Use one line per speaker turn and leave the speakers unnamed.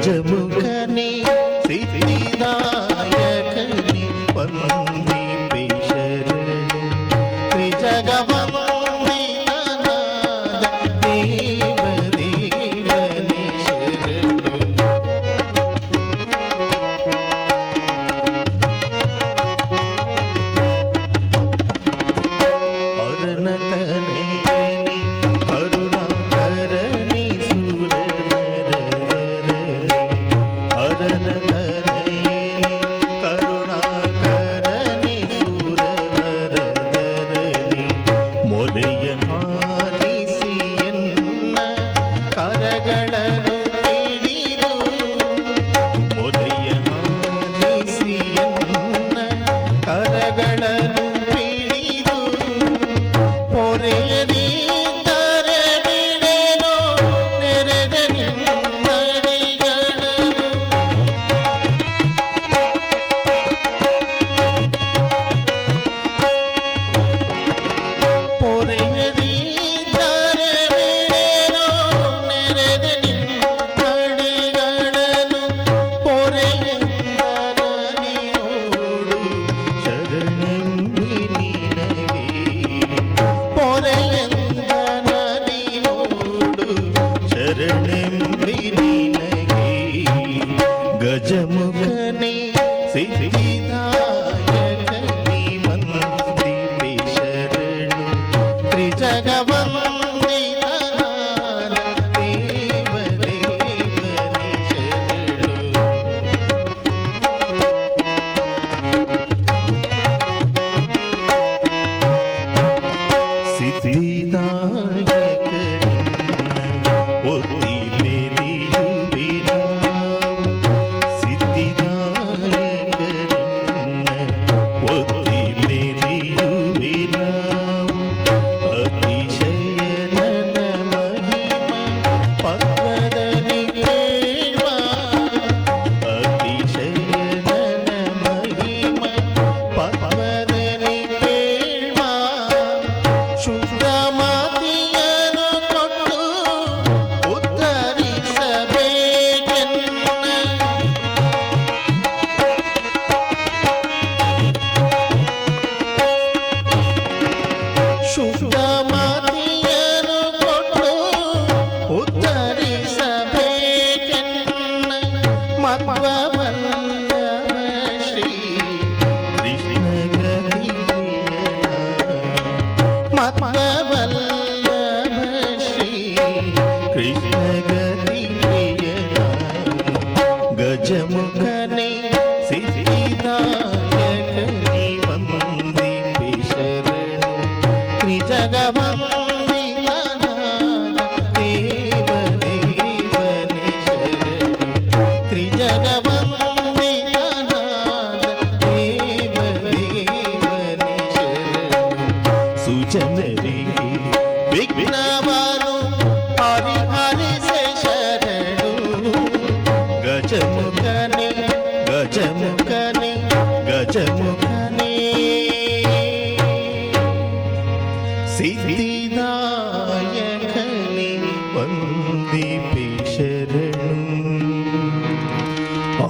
ಗಜಮುಖನೇ ಸಿದ್ಧಿದಾಯಕನೇ ವಂದಿಪೆ ಶರಣು ತ್ರಿಜಗವಂದಿತನಾದ ದೇವ ದೇವನೇ ಶರಣು. ಅರುಣತನಯನೇ ಕರುಣಾಕರನೇ ಸುರನರರೇ ಅರುಣತನಯನೇ ಕರುಣಾಕರನೇ ಸುರನರರೇ ಮೊರೆಯ ಆಲಿಸಿಯನ್ನ ಕರಗಳನ್ನು ಹಿಡಿದು ಮೊರೆಯ ಆಲಿಸಿಯನ್ನ ಕರಗಳನ್ನು ಹಿಡಿದು ಪೊರೆಯದಿದ್ದರೆ ಬಿಡೆನೋ ನೆರೆದ ನಿನ್ನಡಿಗಳನ್ನು ಪೊರೆಯದಿದ್ದರೆ ಬಿಡೆನೋ ನೆರೆದ ನಿನ್ನಡಿಗಳನ್ನು ಪೊರೆಯೆಂದರ ನೀನೋಡು ಶರಣೆಂಬಿ ನಿನಗೆ ಪೊರೆಯೆಂದರ ನೀನೋಡು ಶರಣೆಂಬಿ ನಿನಗೆ ಗಜಮುಖನೇ ಸಿದ್ಧಿದಾಯಕನೇ ವಂದಿಪೆ ಶರಣು ತ್ರಿಜಗವಂದಿತನಾದ ದೇವ ದೇವನೇ ಶರಣು. ಸಿದ್ಧಿದಾಯಕನಿನ್ನ ಒತ್ತಿ ಮೆರೆಯುವೆ ನಾವು ಸಿದ್ಧಿದಾಯಕನಿನ್ನ ಒತ್ತಿ ಮೆರೆಯುವೆ ನಾವು ಅತಿಶಯನ ಮಹಿಮ ಪದದಲ್ಲಿ ಕೇಳುವ ಅತಿಶಯನ ಮಹಿಮ ಪದದಲ್ಲಿ ಕೇಳುವ ಶುದ್ಧ ಮಾತಿಯನ್ನು ಕೊಟ್ಟು ಉತ್ತರಿಸಬೇಕೆನ್ನ ಶುದ್ಧ ಮಾತಿಯನ್ನು ಕೊಟ್ಟು ಉತ್ತರಿಸಬೇಕೆನ್ನ ಮಧ್ವವಲ್ಲಭ ಶ್ರೀ ಕೃಷ್ಣ ಗತಿಪ್ರಿಯನ ಮಧ್ವವಲ್ಲಭ ಶ್ರೀ ಕೃಷ್ಣ ಗತಿಪ್ರಿಯನ ಗಜಮುಖನೇ ಸಿದ್ಧಿದಾಯಕನೇ ವಂದಿಪೆ ಶರಣು ತ್ರಿಜಗವಂದಿತನಾದ ದೇವ ದೇವನೇ ಶರಣು ತ್ರಿಜಗವಂದಿತನಾದ ದೇವ ದೇವನೇ ಶರಣು. ಸುಜನರಿಗೆ ವಿಘ್ನವನ್ನು ಪರಿಹರಿಸೆ ಶರಣು ಗಜಮುಖನೇ ಗಜಮುಖನೇ ಗಜಮುಖನೇ ಸಿದ್ಧಿದಾಯಕನೇ ವಂದಿಪೆ ಶರಣು. ಆ